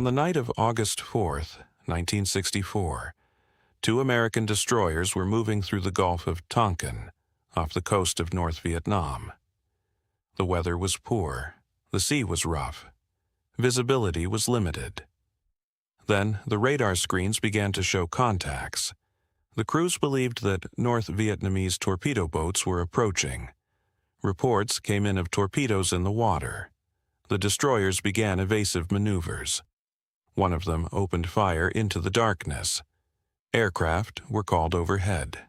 On the night of August 4th, 1964, two American destroyers were moving through the Gulf of Tonkin, off the coast of North Vietnam. The weather was poor, the sea was rough, visibility was limited. Then the radar screens began to show contacts. The crews believed that North Vietnamese torpedo boats were approaching. Reports came in of torpedoes in the water. The destroyers began evasive maneuvers. One of them opened fire into the darkness. Aircraft were called overhead.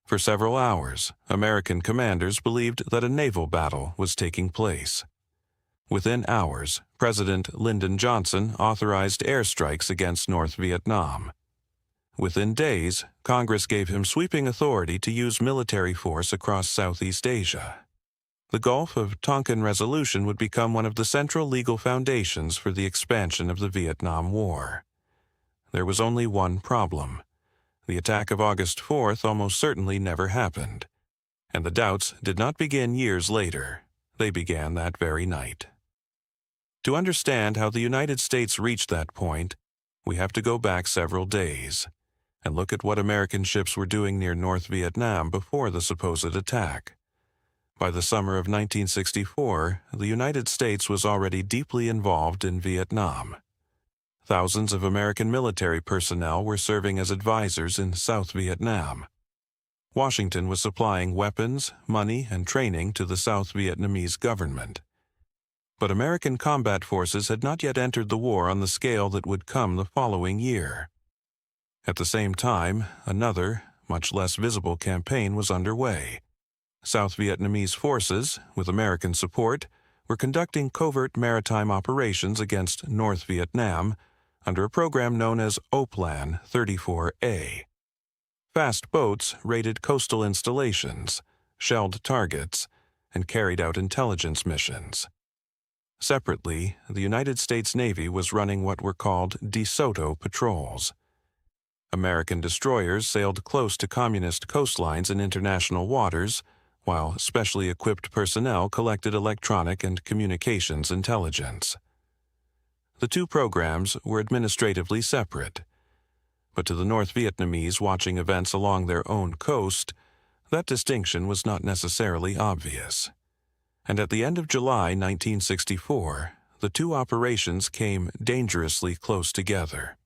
For several hours, American commanders believed that a naval battle was taking place. Within hours, President Lyndon Johnson authorized airstrikes against North Vietnam. Within days, Congress gave him sweeping authority to use military force across Southeast Asia. The Gulf of Tonkin Resolution would become one of the central legal foundations for the expansion of the Vietnam War. There was only one problem. The attack of August 4th almost certainly never happened, and the doubts did not begin years later. They began that very night. To understand how the United States reached that point, we have to go back several days and look at what American ships were doing near North Vietnam before the supposed attack. By the summer of 1964, the United States was already deeply involved in Vietnam. Thousands of American military personnel were serving as advisors in South Vietnam. Washington was supplying weapons, money, and training to the South Vietnamese government. But American combat forces had not yet entered the war on the scale that would come the following year. At the same time, another, much less visible campaign was underway. South Vietnamese forces, with American support, were conducting covert maritime operations against North Vietnam under a program known as Plan 34A. Fast boats raided coastal installations, shelled targets, and carried out intelligence missions. Separately, the United States Navy was running what were called De Soto patrols. American destroyers sailed close to communist coastlines in international waters, while specially equipped personnel collected electronic and communications intelligence. The two programs were administratively separate, but to the North Vietnamese watching events along their own coast, that distinction was not necessarily obvious. And at the end of July 1964, the two operations came dangerously close together.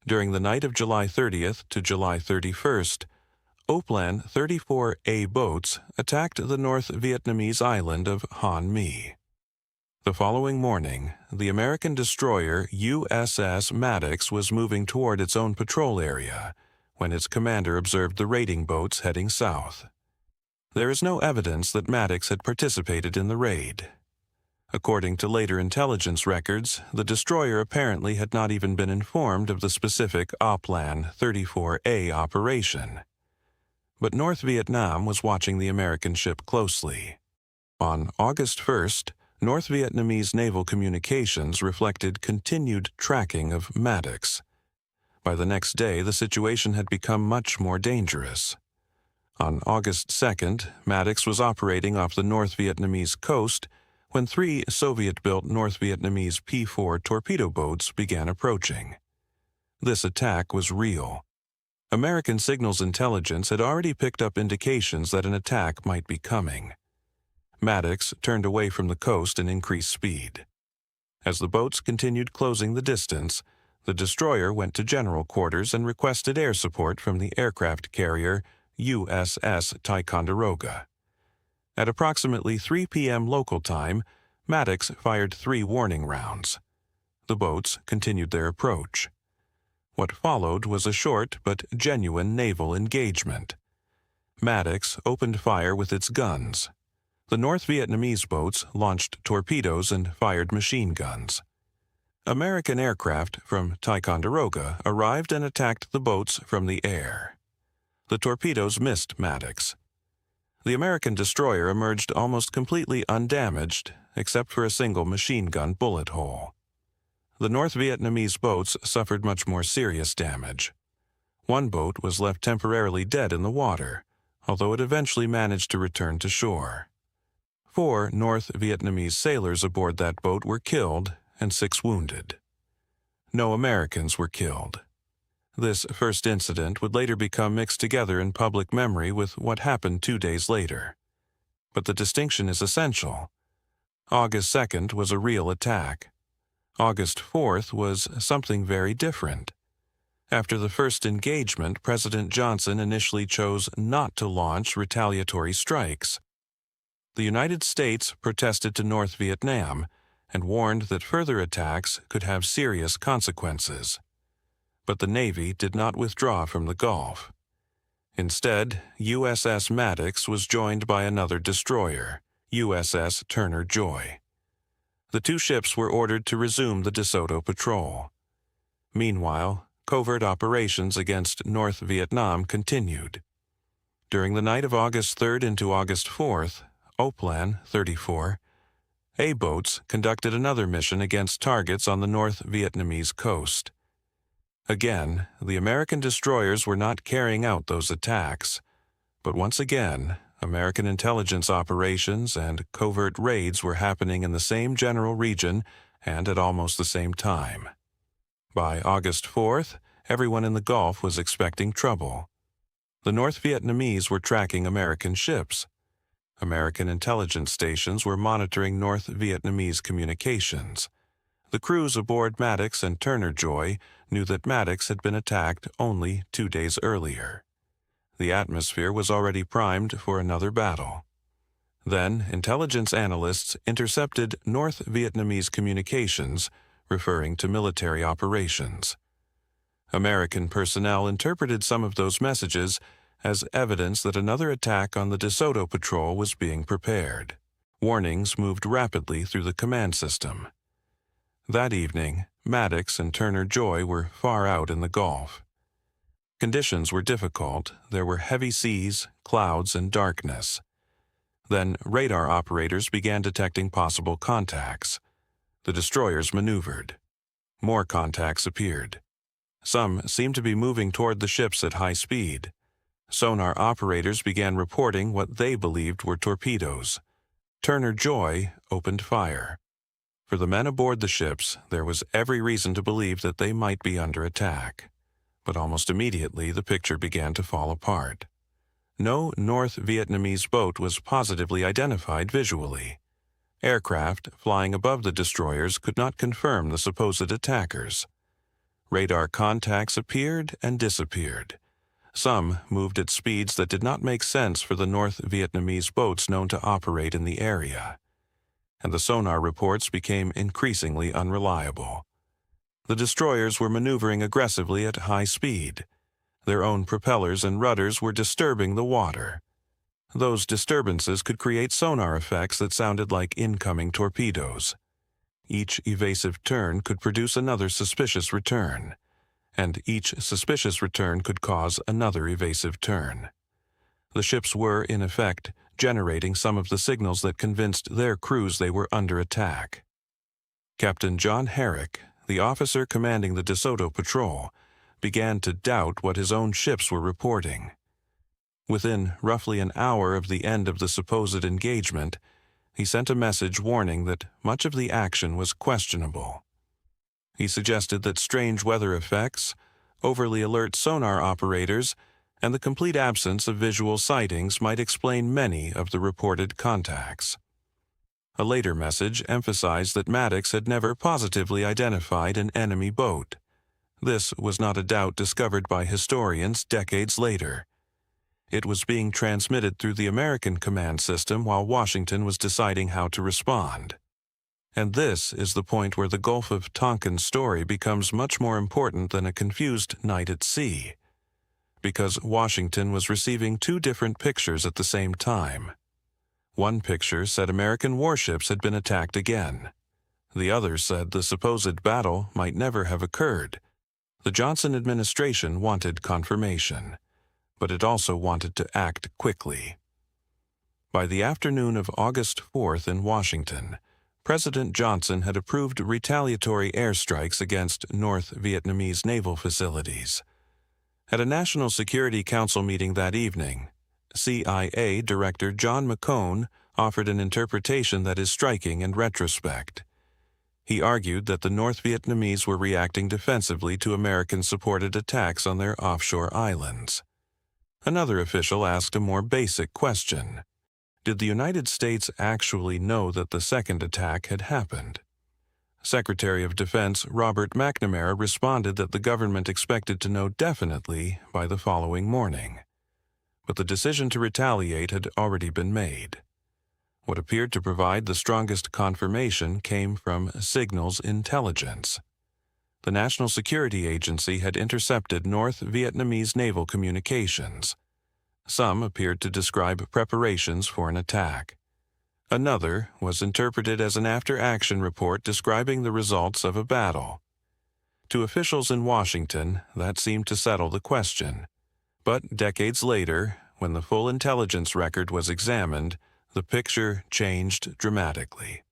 During the night of July 30th to July 31st, Plan 34A boats attacked the North Vietnamese island of Han My. The following morning, the American destroyer USS Maddox was moving toward its own patrol area when its commander observed the raiding boats heading south. There is no evidence that Maddox had participated in the raid. According to later intelligence records, the destroyer apparently had not even been informed of the specific Plan 34A operation. But North Vietnam was watching the American ship closely. On August 1st, North Vietnamese naval communications reflected continued tracking of Maddox. By the next day, the situation had become much more dangerous. On August 2nd, Maddox was operating off the North Vietnamese coast when three Soviet-built North Vietnamese P-4 torpedo boats began approaching. This attack was real. American signals intelligence had already picked up indications that an attack might be coming. Maddox turned away from the coast and increased speed. As the boats continued closing the distance, the destroyer went to general quarters and requested air support from the aircraft carrier USS Ticonderoga. At approximately 3 p.m. local time, Maddox fired 3 warning rounds. The boats continued their approach. What followed was a short but genuine naval engagement. Maddox opened fire with its guns. The North Vietnamese boats launched torpedoes and fired machine guns. American aircraft from Ticonderoga arrived and attacked the boats from the air. The torpedoes missed Maddox. The American destroyer emerged almost completely undamaged, except for a single machine gun bullet hole. The North Vietnamese boats suffered much more serious damage. One boat was left temporarily dead in the water, although it eventually managed to return to shore. 4 North Vietnamese sailors aboard that boat were killed and 6 wounded. no Americans were killed. This first incident would later become mixed together in public memory with what happened 2 days later. But the distinction is essential. August 2nd was a real attack. August 4th was something very different. After the first engagement, President Johnson initially chose not to launch retaliatory strikes. The United States protested to North Vietnam and warned that further attacks could have serious consequences. But the Navy did not withdraw from the Gulf. Instead, USS Maddox was joined by another destroyer, USS Turner Joy. The two ships were ordered to resume the DeSoto patrol. Meanwhile, covert operations against North Vietnam continued. During the night of August 3rd into August 4th, Oplan 34 A-boats conducted another mission against targets on the North Vietnamese coast. Again, the American destroyers were not carrying out those attacks, but once again, American intelligence operations and covert raids were happening in the same general region and at almost the same time. By August 4th, everyone in the Gulf was expecting trouble. The North Vietnamese were tracking American ships. American intelligence stations were monitoring North Vietnamese communications. The crews aboard Maddox and Turner Joy knew that Maddox had been attacked only 2 days earlier. The atmosphere was already primed for another battle. Then, intelligence analysts intercepted North Vietnamese communications, referring to military operations. American personnel interpreted some of those messages as evidence that another attack on the DeSoto patrol was being prepared. Warnings moved rapidly through the command system. That evening, Maddox and Turner Joy were far out in the Gulf. Conditions were difficult. There were heavy seas, clouds, and darkness. Then radar operators began detecting possible contacts. The destroyers maneuvered. More contacts appeared. Some seemed to be moving toward the ships at high speed. Sonar operators began reporting what they believed were torpedoes. Turner Joy opened fire. For the men aboard the ships, there was every reason to believe that they might be under attack. But almost immediately the picture began to fall apart. No North Vietnamese boat was positively identified visually. Aircraft flying above the destroyers could not confirm the supposed attackers. Radar contacts appeared and disappeared. Some moved at speeds that did not make sense for the North Vietnamese boats known to operate in the area. And the sonar reports became increasingly unreliable. The destroyers were maneuvering aggressively at high speed. Their own propellers and rudders were disturbing the water. Those disturbances could create sonar effects that sounded like incoming torpedoes. Each evasive turn could produce another suspicious return, and each suspicious return could cause another evasive turn. The ships were, in effect, generating some of the signals that convinced their crews they were under attack. Captain John Herrick, the officer commanding the DeSoto patrol, began to doubt what his own ships were reporting. Within roughly an hour of the end of the supposed engagement, he sent a message warning that much of the action was questionable. He suggested that strange weather effects, overly alert sonar operators, and the complete absence of visual sightings might explain many of the reported contacts. A later message emphasized that Maddox had never positively identified an enemy boat. This was not a doubt discovered by historians decades later. It was being transmitted through the American command system while Washington was deciding how to respond. And this is the point where the Gulf of Tonkin story becomes much more important than a confused night at sea, because Washington was receiving two different pictures at the same time. One picture said American warships had been attacked again. The other said the supposed battle might never have occurred. The Johnson administration wanted confirmation, but it also wanted to act quickly. By the afternoon of August 4th in Washington, President Johnson had approved retaliatory airstrikes against North Vietnamese naval facilities. At a National Security Council meeting that evening, CIA Director John McCone offered an interpretation that is striking in retrospect. He argued that the North Vietnamese were reacting defensively to American-supported attacks on their offshore islands. Another official asked a more basic question. Did the United States actually know that the second attack had happened? Secretary of Defense Robert McNamara responded that the government expected to know definitely by the following morning. But the decision to retaliate had already been made. What appeared to provide the strongest confirmation came from signals intelligence. The National Security Agency had intercepted North Vietnamese naval communications. Some appeared to describe preparations for an attack. Another was interpreted as an after-action report describing the results of a battle. To officials in Washington, that seemed to settle the question. But decades later, when the full intelligence record was examined, the picture changed dramatically.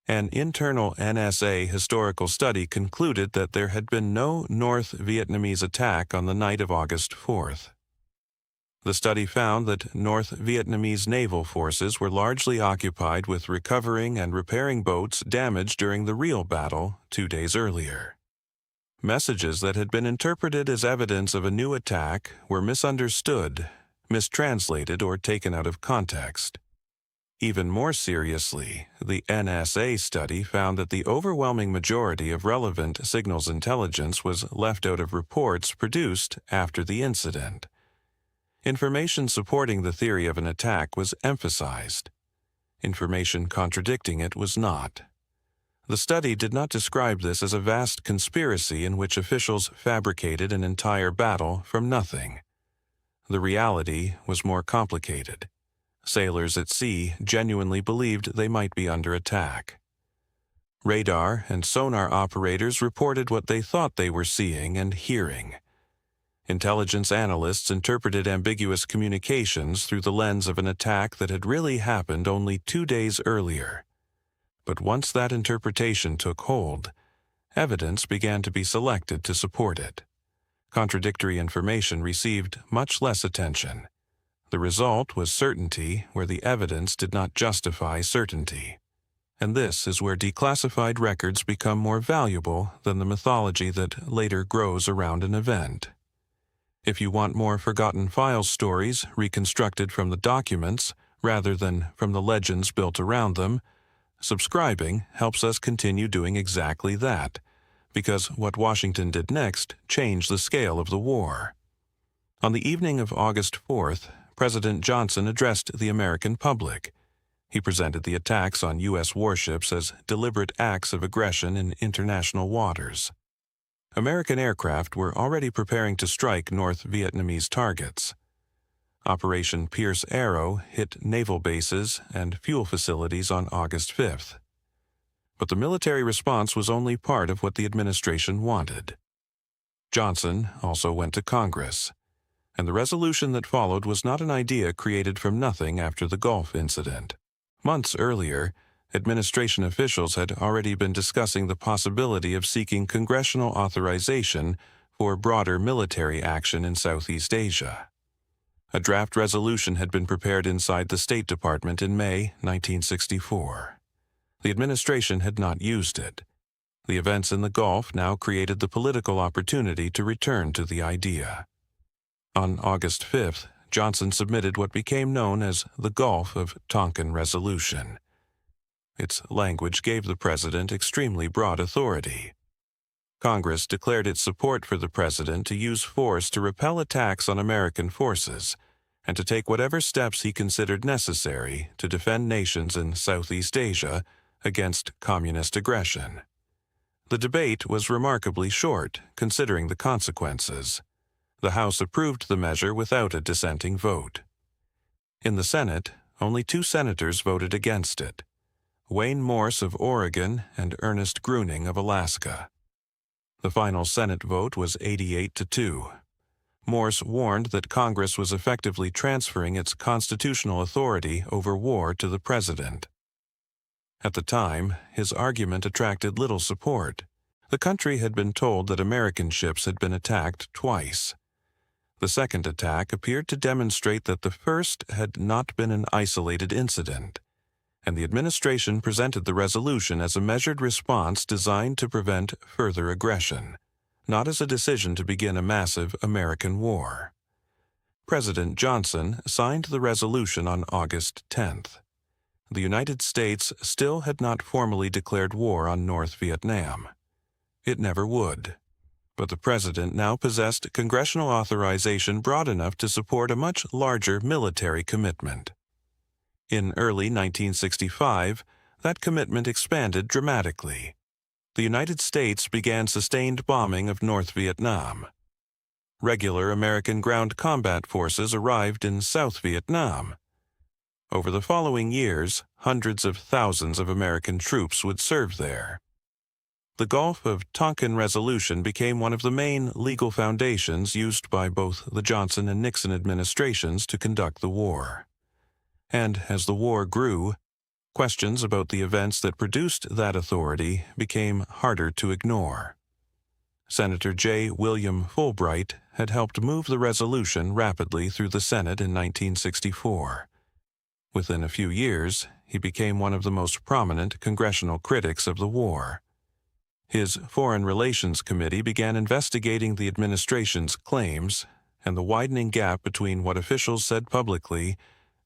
An internal NSA historical study concluded that there had been no North Vietnamese attack on the night of August 4th. The study found that North Vietnamese naval forces were largely occupied with recovering and repairing boats damaged during the real battle 2 days earlier. Messages that had been interpreted as evidence of a new attack were misunderstood, mistranslated, or taken out of context. Even more seriously, the NSA study found that the overwhelming majority of relevant signals intelligence was left out of reports produced after the incident. Information supporting the theory of an attack was emphasized. Information contradicting it was not. The study did not describe this as a vast conspiracy in which officials fabricated an entire battle from nothing. The reality was more complicated. Sailors at sea genuinely believed they might be under attack. Radar and sonar operators reported what they thought they were seeing and hearing. Intelligence analysts interpreted ambiguous communications through the lens of an attack that had really happened only 2 days earlier. But once that interpretation took hold, evidence began to be selected to support it. Contradictory information received much less attention. The result was certainty where the evidence did not justify certainty. And this is where declassified records become more valuable than the mythology that later grows around an event. If you want more forgotten files stories reconstructed from the documents rather than from the legends built around them, subscribing helps us continue doing exactly that, because what Washington did next changed the scale of the war. On the evening of August 4th, President Johnson addressed the American public. He presented the attacks on U.S. warships as deliberate acts of aggression in international waters. American aircraft were already preparing to strike North Vietnamese targets. Operation Pierce Arrow hit naval bases and fuel facilities on August 5th. But the military response was only part of what the administration wanted. Johnson also went to Congress, and the resolution that followed was not an idea created from nothing after the Gulf incident. Months earlier, administration officials had already been discussing the possibility of seeking congressional authorization for broader military action in Southeast Asia. A draft resolution had been prepared inside the State Department in May 1964. The administration had not used it. The events in the Gulf now created the political opportunity to return to the idea. On August 5th, Johnson submitted what became known as the Gulf of Tonkin Resolution. Its language gave the president extremely broad authority. Congress declared its support for the president to use force to repel attacks on American forces and to take whatever steps he considered necessary to defend nations in Southeast Asia against communist aggression. The debate was remarkably short, considering the consequences. The House approved the measure without a dissenting vote. In the Senate, only 2 senators voted against it: Wayne Morse of Oregon and Ernest Gruening of Alaska. The final Senate vote was 88-2. Morse warned that Congress was effectively transferring its constitutional authority over war to the president. At the time, his argument attracted little support. The country had been told that American ships had been attacked twice. The second attack appeared to demonstrate that the first had not been an isolated incident, and the administration presented the resolution as a measured response designed to prevent further aggression, not as a decision to begin a massive American war. President Johnson signed the resolution on August 10th. The United States still had not formally declared war on North Vietnam. It never would. But the president now possessed congressional authorization broad enough to support a much larger military commitment. In early 1965, that commitment expanded dramatically. The United States began sustained bombing of North Vietnam. Regular American ground combat forces arrived in South Vietnam. Over the following years, hundreds of thousands of American troops would serve there. The Gulf of Tonkin resolution became one of the main legal foundations used by both the Johnson and Nixon administrations to conduct the war. And as the war grew, questions about the events that produced that authority became harder to ignore. Senator J. William Fulbright had helped move the resolution rapidly through the Senate in 1964. Within a few years, he became one of the most prominent congressional critics of the war. His Foreign Relations Committee began investigating the administration's claims and the widening gap between what officials said publicly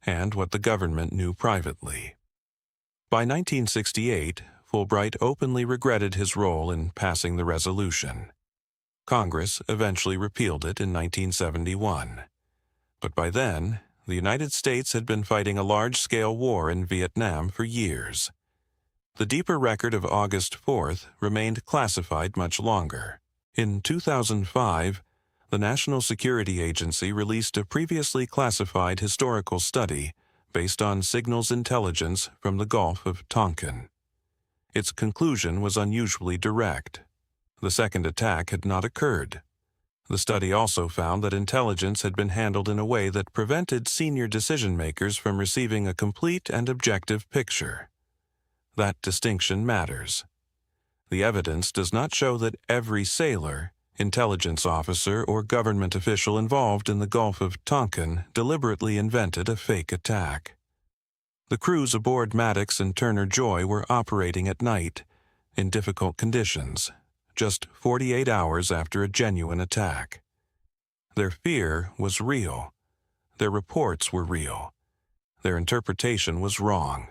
and what the government knew privately. By 1968, Fulbright openly regretted his role in passing the resolution. Congress eventually repealed it in 1971. But by then, the United States had been fighting a large-scale war in Vietnam for years. The deeper record of August 4th remained classified much longer. In 2005, the National Security Agency released a previously classified historical study based on signals intelligence from the Gulf of Tonkin. Its conclusion was unusually direct. The second attack had not occurred. The study also found that intelligence had been handled in a way that prevented senior decision-makers from receiving a complete and objective picture. That distinction matters. The evidence does not show that every sailor, intelligence officer, or government official involved in the Gulf of Tonkin deliberately invented a fake attack. The crews aboard Maddox and Turner Joy were operating at night, in difficult conditions, just 48 hours after a genuine attack. Their fear was real. Their reports were real. Their interpretation was wrong.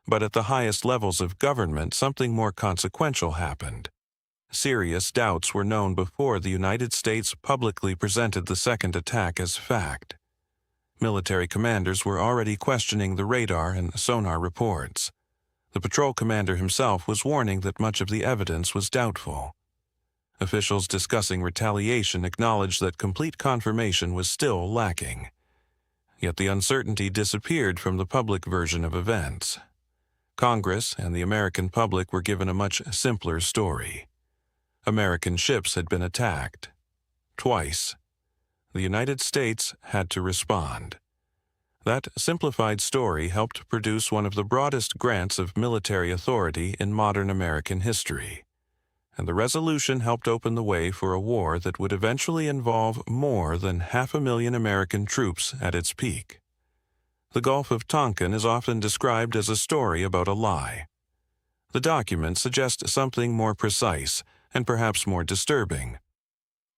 But at the highest levels of government, something more consequential happened. Serious doubts were known before the United States publicly presented the second attack as fact. Military commanders were already questioning the radar and sonar reports. The patrol commander himself was warning that much of the evidence was doubtful. Officials discussing retaliation acknowledged that complete confirmation was still lacking. Yet the uncertainty disappeared from the public version of events. Congress and the American public were given a much simpler story. American ships had been attacked. Twice. The United States had to respond. That simplified story helped produce one of the broadest grants of military authority in modern American history. And the resolution helped open the way for a war that would eventually involve more than 500,000 American troops at its peak. The Gulf of Tonkin is often described as a story about a lie. The document suggests something more precise and perhaps more disturbing.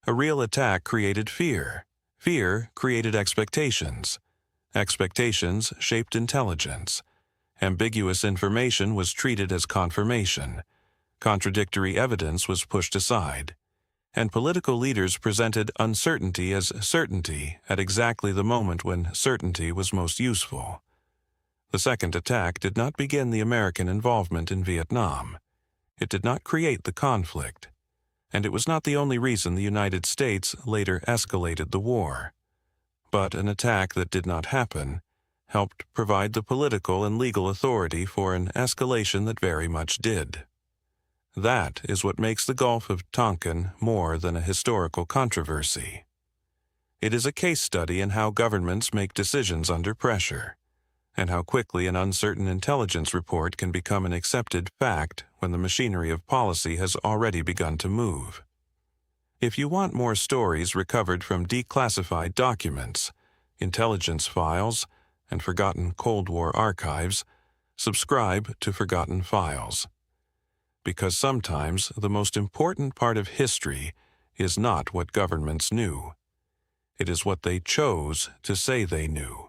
A real attack created fear. Fear created expectations. Expectations shaped intelligence. Ambiguous information was treated as confirmation. Contradictory evidence was pushed aside. And political leaders presented uncertainty as certainty at exactly the moment when certainty was most useful. The second attack did not begin the American involvement in Vietnam. It did not create the conflict. And it was not the only reason the United States later escalated the war. But an attack that did not happen helped provide the political and legal authority for an escalation that very much did. That is what makes the Gulf of Tonkin more than a historical controversy. It is a case study in how governments make decisions under pressure, and how quickly an uncertain intelligence report can become an accepted fact when the machinery of policy has already begun to move. If you want more stories recovered from declassified documents, intelligence files, and forgotten Cold War archives, Subscribe to Forgotten Files. Because sometimes the most important part of history is not what governments knew. It is what they chose to say they knew.